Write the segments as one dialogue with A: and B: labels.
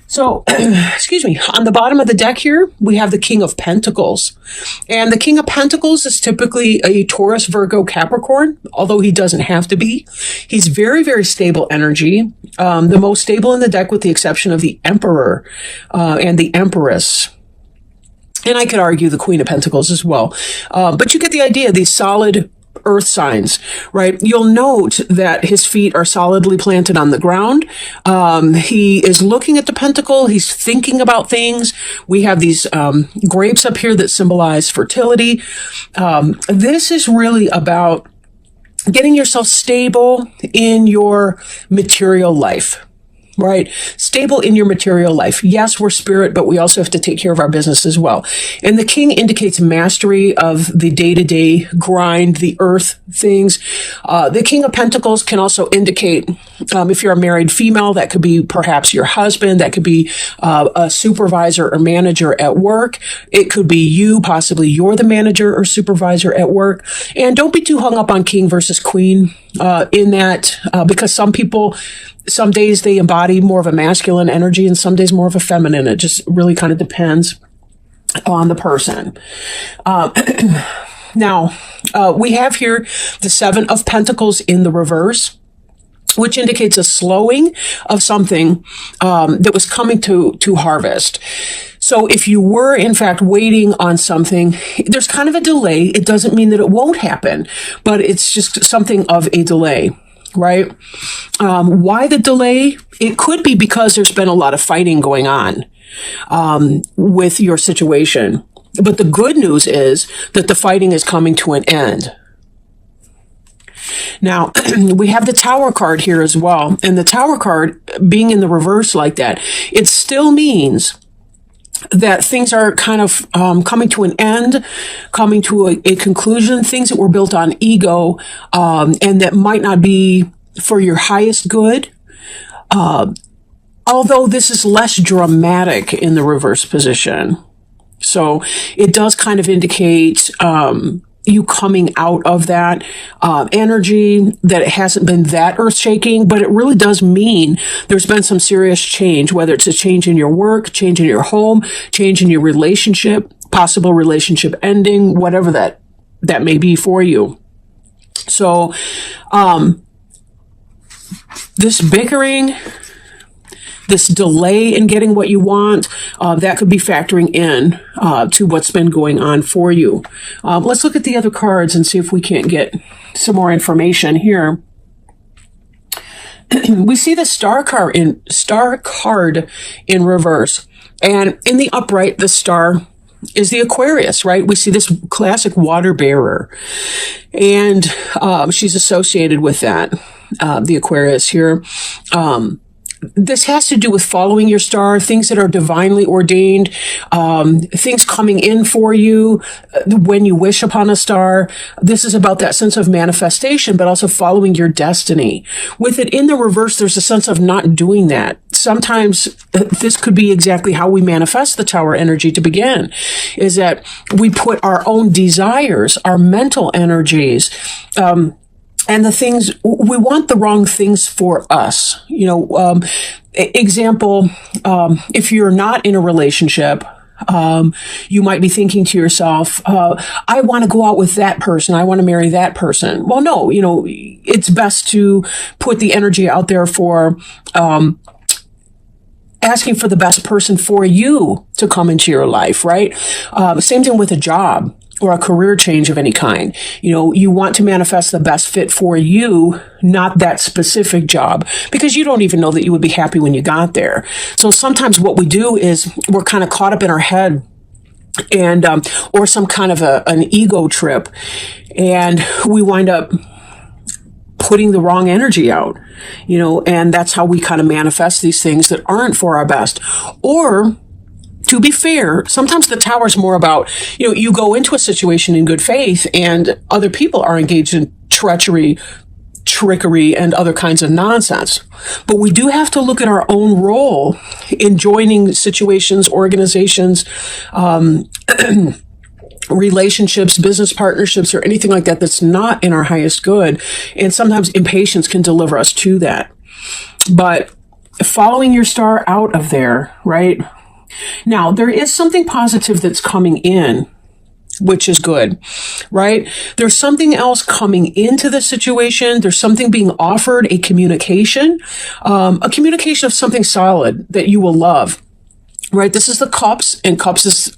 A: So, excuse me, on the bottom of the deck here, we have the King of Pentacles. And the King of Pentacles is typically a Taurus, Virgo, Capricorn, although he doesn't have to be. He's very, very stable energy, the most stable in the deck with the exception of the Emperor and the Empress. And I could argue the Queen of Pentacles as well. But you get the idea, these solid earth signs, right? You'll note that his feet are solidly planted on the ground. He is looking at the pentacle. He's thinking about things. We have these grapes up here that symbolize fertility. This is really about getting yourself stable in your material life. Right? Stable in your material life. Yes, we're spirit, but we also have to take care of our business as well. And the king indicates mastery of the day-to-day grind, the earth things. The King of Pentacles can also indicate, if you're a married female, that could be perhaps your husband. That could be a supervisor or manager at work. It could be you, possibly you're the manager or supervisor at work. And don't be too hung up on king versus queen in that, because some days they embody more of a masculine energy and some days more of a feminine. It just really kind of depends on the person. Now, we have here the Seven of Pentacles in the reverse, which indicates a slowing of something that was coming to harvest. So if you were, in fact, waiting on something, there's kind of a delay. It doesn't mean that it won't happen, but it's just something of a delay. Right? Why the delay? It could be because there's been a lot of fighting going on with your situation. But the good news is that the fighting is coming to an end. Now, we have the Tower card here as well. And the Tower card being in the reverse like that, it still means that things are kind of coming to an end, coming to a conclusion, things that were built on ego, and that might not be for your highest good. Although this is less dramatic in the reverse position. So it does kind of indicate you coming out of that energy, that it hasn't been that earth-shaking, but it really does mean there's been some serious change, whether it's a change in your work, change in your home, change in your relationship, possible relationship ending, whatever that may be for you. So this bickering, this delay in getting what you want, that could be factoring in to what's been going on for you. Let's look at the other cards and see if we can't get some more information here. We see the star card in reverse, and in the upright, the star is the Aquarius, right? We see this classic water bearer, and she's associated with that, the Aquarius here. This has to do with following your star, things that are divinely ordained, things coming in for you when you wish upon a star. This is about that sense of manifestation, but also following your destiny. With it in the reverse, there's a sense of not doing that. Sometimes this could be exactly how we manifest the Tower energy to begin, is that we put our own desires, our mental energies, and the things, we want the wrong things for us. Example, if you're not in a relationship, you might be thinking to yourself, I want to go out with that person. I want to marry that person. Well, no, it's best to put the energy out there for, asking for the best person for you to come into your life, right? Same thing with a job or a career change of any kind. You want to manifest the best fit for you, not that specific job, because you don't even know that you would be happy when you got there. So sometimes what we do is we're kind of caught up in our head and, or some kind of an ego trip, and we wind up putting the wrong energy out, and that's how we kind of manifest these things that aren't for our best. Or, to be fair, sometimes the Tower's more about, you go into a situation in good faith and other people are engaged in treachery, trickery, and other kinds of nonsense. But we do have to look at our own role in joining situations, organizations, relationships, business partnerships, or anything like that that's not in our highest good. And sometimes impatience can deliver us to that. But following your star out of there, right? Now, there is something positive that's coming in, which is good, right? There's something else coming into the situation. There's something being offered, a communication of something solid that you will love, right? This is the Cups, and Cups is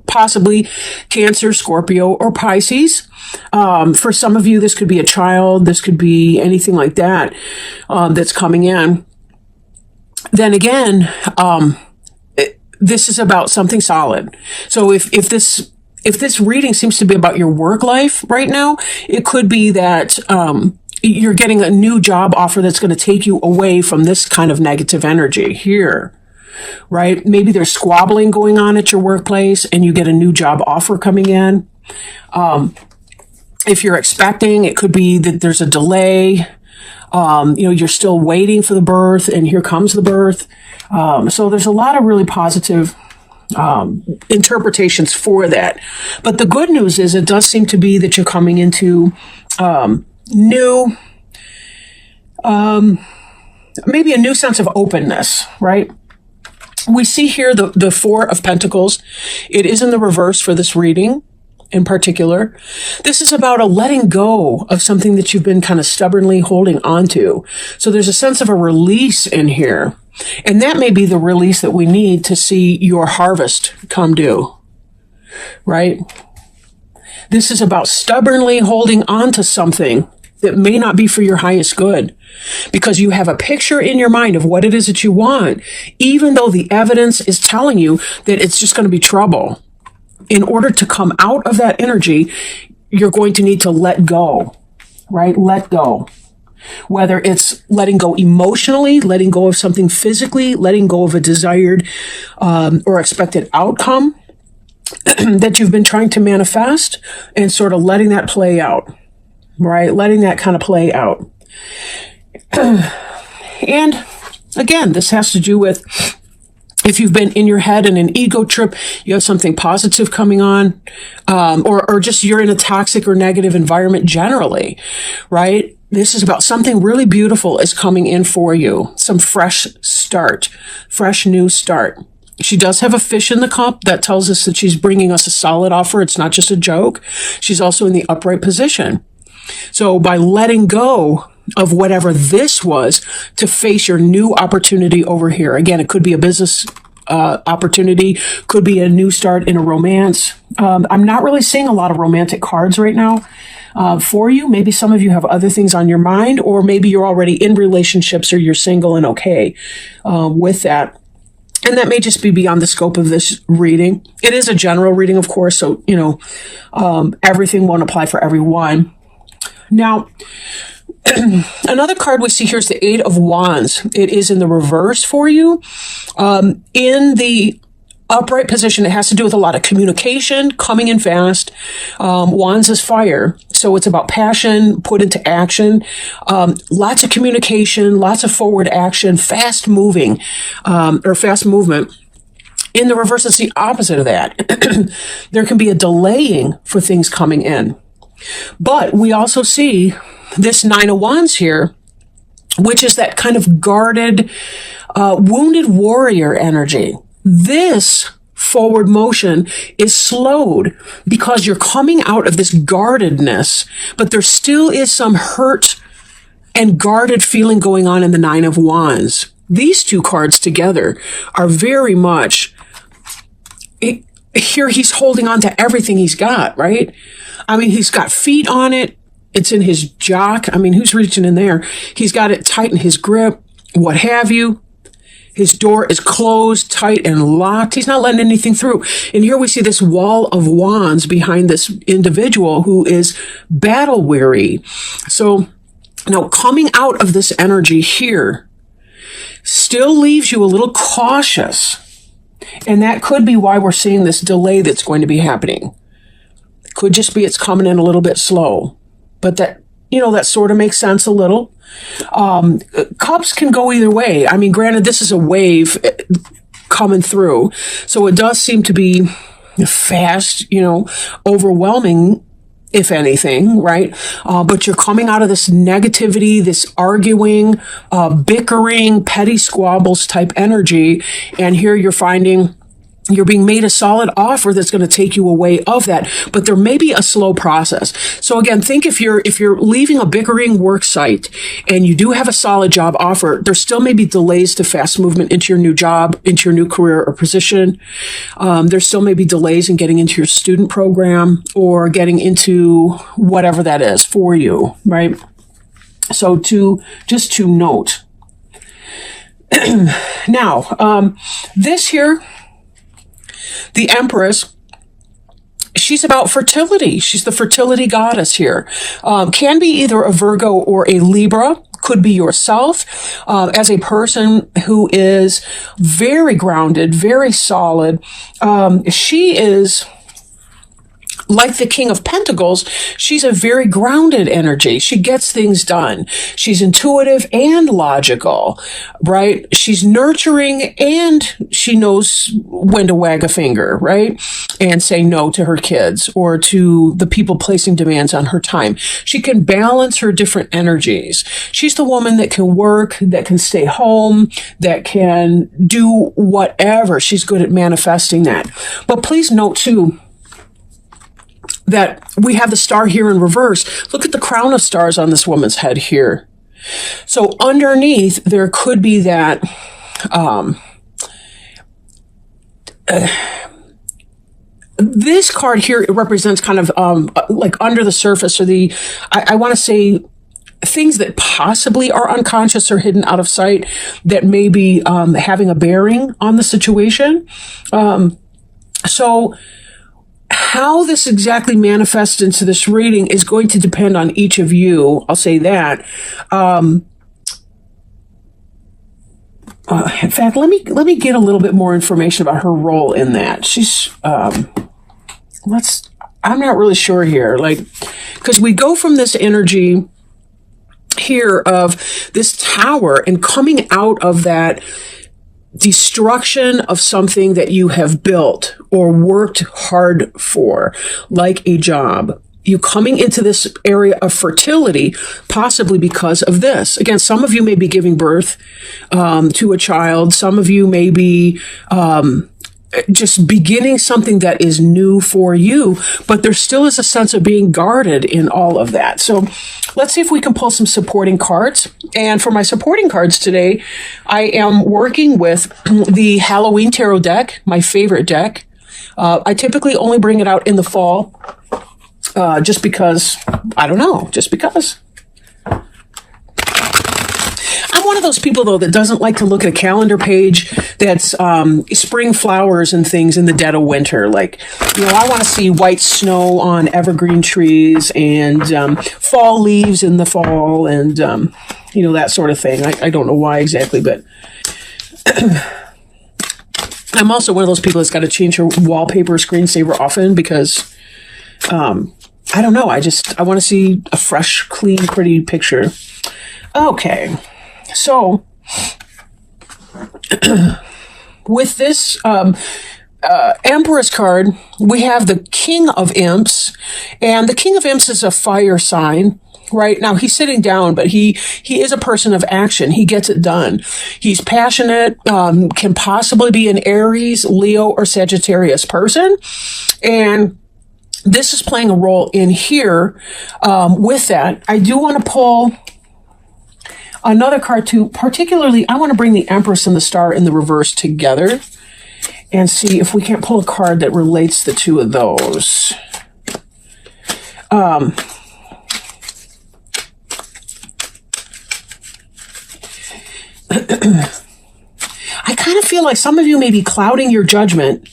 A: possibly Cancer, Scorpio, or Pisces. For some of you, this could be a child. This could be anything like that that's coming in. Then again, this is about something solid. So if this reading seems to be about your work life right now, it could be that you're getting a new job offer that's going to take you away from this kind of negative energy here, right? Maybe there's squabbling going on at your workplace and you get a new job offer coming in. If you're expecting, it could be that there's a delay. You're still waiting for the birth, and here comes the birth. So there's a lot of really positive interpretations for that. But the good news is it does seem to be that you're coming into new, maybe a new sense of openness, right? We see here the Four of Pentacles. It is in the reverse for this reading in particular. This is about a letting go of something that you've been kind of stubbornly holding on to. So there's a sense of a release in here. And that may be the release that we need to see your harvest come due, right? This is about stubbornly holding on to something that may not be for your highest good, because you have a picture in your mind of what it is that you want, even though the evidence is telling you that it's just going to be trouble. In order to come out of that energy, you're going to need to let go, right? Let go. Whether it's letting go emotionally, letting go of something physically, letting go of a desired or expected outcome that you've been trying to manifest, and sort of letting that play out, right? Letting that kind of play out. And again, this has to do with if you've been in your head in an ego trip, you have something positive coming on, or just you're in a toxic or negative environment generally, right? This is about something really beautiful is coming in for you. Some fresh start, fresh new start. She does have a fish in the cup. That tells us that she's bringing us a solid offer. It's not just a joke. She's also in the upright position. So by letting go of whatever this was to face your new opportunity over here. Again, it could be a business opportunity, could be a new start in a romance. I'm not really seeing a lot of romantic cards right now for you. Maybe some of you have other things on your mind, or maybe you're already in relationships or you're single and okay with that. And that may just be beyond the scope of this reading. It is a general reading, of course, so, everything won't apply for everyone. Now, another card we see here is the Eight of Wands. It is in the reverse for you. In the upright position, it has to do with a lot of communication, coming in fast. Wands is fire, so it's about passion put into action. Lots of communication, lots of forward action, fast moving, or fast movement. In the reverse, it's the opposite of that. There can be a delaying for things coming in. But we also see this Nine of Wands here, which is that kind of guarded, wounded warrior energy. This forward motion is slowed because you're coming out of this guardedness, but there still is some hurt and guarded feeling going on in the Nine of Wands. These two cards together are very much, here he's holding on to everything he's got, right? I mean, he's got feet on it. It's in his jock. I mean, who's reaching in there? He's got it tight in his grip, what have you. His door is closed, tight, and locked. He's not letting anything through. And here we see this wall of wands behind this individual who is battle weary. So now coming out of this energy here still leaves you a little cautious. And that could be why we're seeing this delay that's going to be happening. Could just be it's coming in a little bit slow. But that, that sort of makes sense a little. Cups can go either way. I mean, granted, this is a wave coming through. So it does seem to be fast, overwhelming. if anything, right? But you're coming out of this negativity, this arguing, bickering, petty squabbles type energy. And here you're finding you're being made a solid offer that's going to take you away of that, but there may be a slow process. So again, think if you're leaving a bickering work site and you do have a solid job offer, there still may be delays to fast movement into your new job, into your new career or position. There still may be delays in getting into your student program or getting into whatever that is for you, right? So just to note. Now, this here, the Empress, she's about fertility. She's the fertility goddess here. Can be either a Virgo or a Libra. Could be yourself as a person who is very grounded, very solid. She is like the King of Pentacles. She's a very grounded energy. She gets things done. She's intuitive and logical, right? She's nurturing and she knows when to wag a finger, right? And say no to her kids or to the people placing demands on her time. She can balance her different energies. She's the woman that can work, that can stay home, that can do whatever. She's good at manifesting that. But please note too, that we have the star here in reverse. Look at the crown of stars on this woman's head here. So underneath, there could be that this card here, it represents kind of like under the surface, or I want to say things that possibly are unconscious or hidden out of sight that may be having a bearing on the situation. So how this exactly manifests into this reading is going to depend on each of you. I'll say that. In fact, let me get a little bit more information about her role in that. She's I'm not really sure here, because we go from this energy here of this tower and coming out of that destruction of something that you have built or worked hard for, like a job. You coming into this area of fertility, possibly because of this. Again, some of you may be giving birth to a child. Some of you may be just beginning something that is new for you, but there still is a sense of being guarded in all of that. So let's see if we can pull some supporting cards. And for my supporting cards today, I am working with the Halloween Tarot deck, my favorite deck. I typically only bring it out in the fall, just because, I don't know, just because. I'm one of those people, though, that doesn't like to look at a calendar page that's spring flowers and things in the dead of winter. I want to see white snow on evergreen trees and fall leaves in the fall and, that sort of thing. I don't know why exactly, but I'm also one of those people that's got to change her wallpaper screensaver often because, I don't know. I want to see a fresh, clean, pretty picture. Okay. So, with this Empress card, we have the King of Imps, and the King of Imps is a fire sign. Right now, he's sitting down, but he is a person of action. He gets it done. He's passionate, can possibly be an Aries, Leo, or Sagittarius person, and this is playing a role in here. With that, I do want to pull another card too. Particularly, I want to bring the Empress and the Star in the reverse together and see if we can't pull a card that relates the two of those. I kind of feel like some of you may be clouding your judgment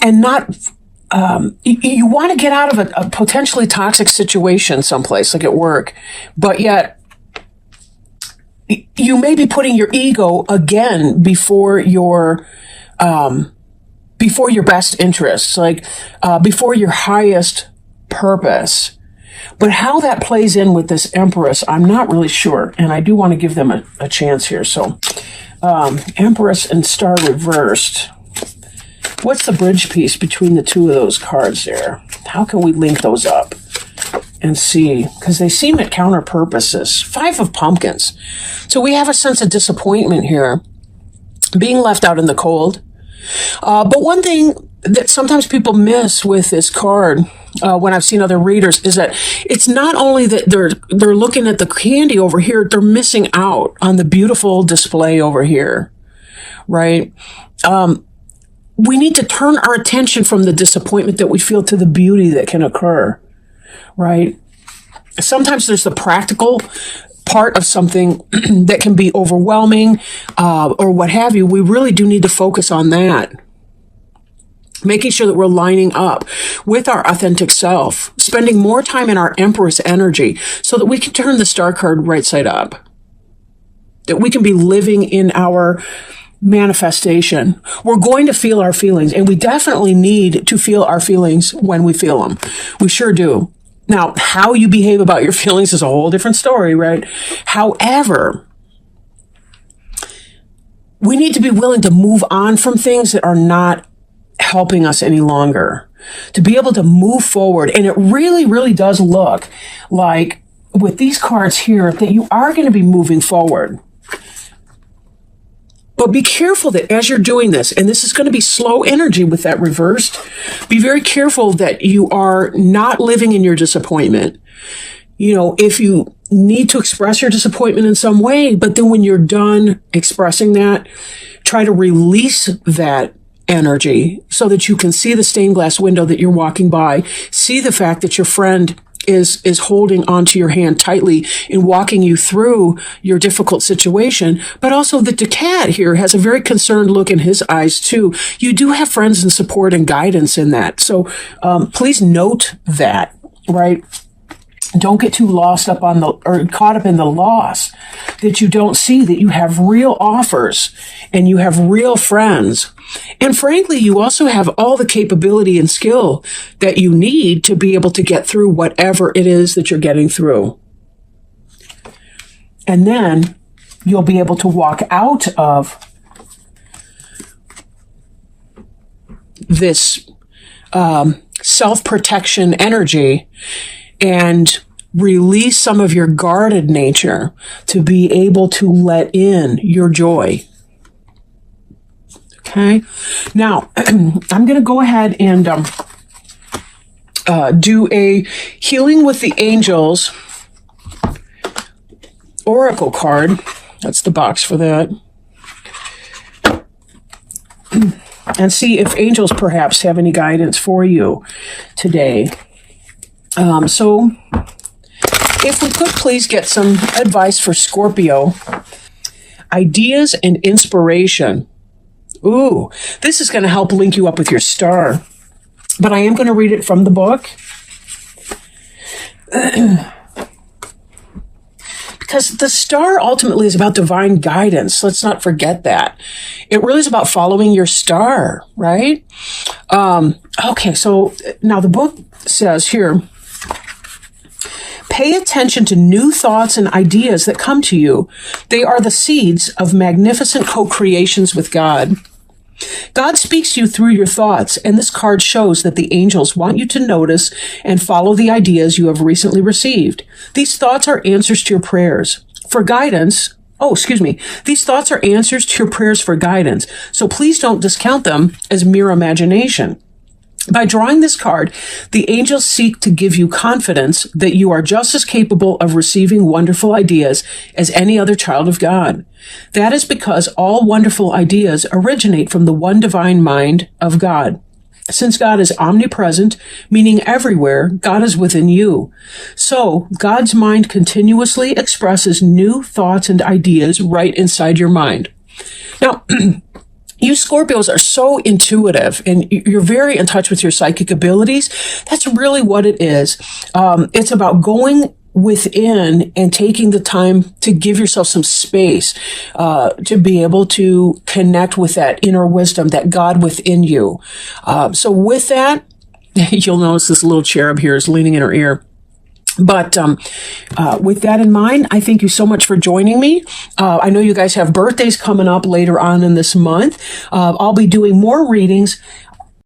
A: and not, you want to get out of a potentially toxic situation someplace, like at work, but yet you may be putting your ego again before your best interests, before your highest purpose. But how that plays in with this Empress, I'm not really sure. And I do want to give them a chance here. So Empress and Star reversed. What's the bridge piece between the two of those cards there? How can we link those up and see? Because they seem at counter purposes. 5 of Pumpkins. So we have a sense of disappointment here, being left out in the cold. But one thing that sometimes people miss with this card, when I've seen other readers, is that it's not only that they're looking at the candy over here, they're missing out on the beautiful display over here, right? We need to turn our attention from the disappointment that we feel to the beauty that can occur, right? Sometimes there's the practical part of something that can be overwhelming, or what have you. We really do need to focus on that. Making sure that we're lining up with our authentic self, spending more time in our Empress energy so that we can turn the Star card right side up. That we can be living in our manifestation. We're going to feel our feelings, and we definitely need to feel our feelings when we feel them. We sure do. Now, how you behave about your feelings is a whole different story, right? However, we need to be willing to move on from things that are not helping us any longer, to be able to move forward. And it really, really does look like with these cards here that you are going to be moving forward. But be careful that as you're doing this, and this is going to be slow energy with that reversed, be very careful that you are not living in your disappointment. You know, if you need to express your disappointment in some way, but then when you're done expressing that, try to release that energy so that you can see the stained glass window that you're walking by, see the fact that your friend is holding onto your hand tightly and walking you through your difficult situation, but also that the cat here has a very concerned look in his eyes too. You do have friends and support and guidance in that. So please note that, right? Don't get too lost up on or caught up in the loss, that you don't see that you have real offers and you have real friends. And frankly, you also have all the capability and skill that you need to be able to get through whatever it is that you're getting through. And then you'll be able to walk out of this self-protection energy and release some of your guarded nature to be able to let in your joy. Okay. Now, I'm going to go ahead and do a Healing with the Angels Oracle card. That's the box for that. And see if angels perhaps have any guidance for you today. So if we could please get some advice for Scorpio. Ideas and inspiration. Ooh, this is going to help link you up with your star. But I am going to read it from the book. Because the star ultimately is about divine guidance. Let's not forget that. It really is about following your star, right? Okay, so now the book says here, pay attention to new thoughts and ideas that come to you. They are the seeds of magnificent co-creations with God. God speaks to you through your thoughts, and this card shows that the angels want you to notice and follow the ideas you have recently received. These thoughts are answers to your prayers for guidance. These thoughts are answers to your prayers for guidance, so please don't discount them as mere imagination. By drawing this card, the angels seek to give you confidence that you are just as capable of receiving wonderful ideas as any other child of God. That is because all wonderful ideas originate from the one divine mind of God. Since God is omnipresent, meaning everywhere, God is within you. So, God's mind continuously expresses new thoughts and ideas right inside your mind. Now, you Scorpios are so intuitive and you're very in touch with your psychic abilities. That's really what it is. It's about going within and taking the time to give yourself some space to be able to connect with that inner wisdom, that God within you. So with that, you'll notice this little cherub here is leaning in her ear. But with that in mind, I thank you so much for joining me. I know you guys have birthdays coming up later on in this month. I'll be doing more readings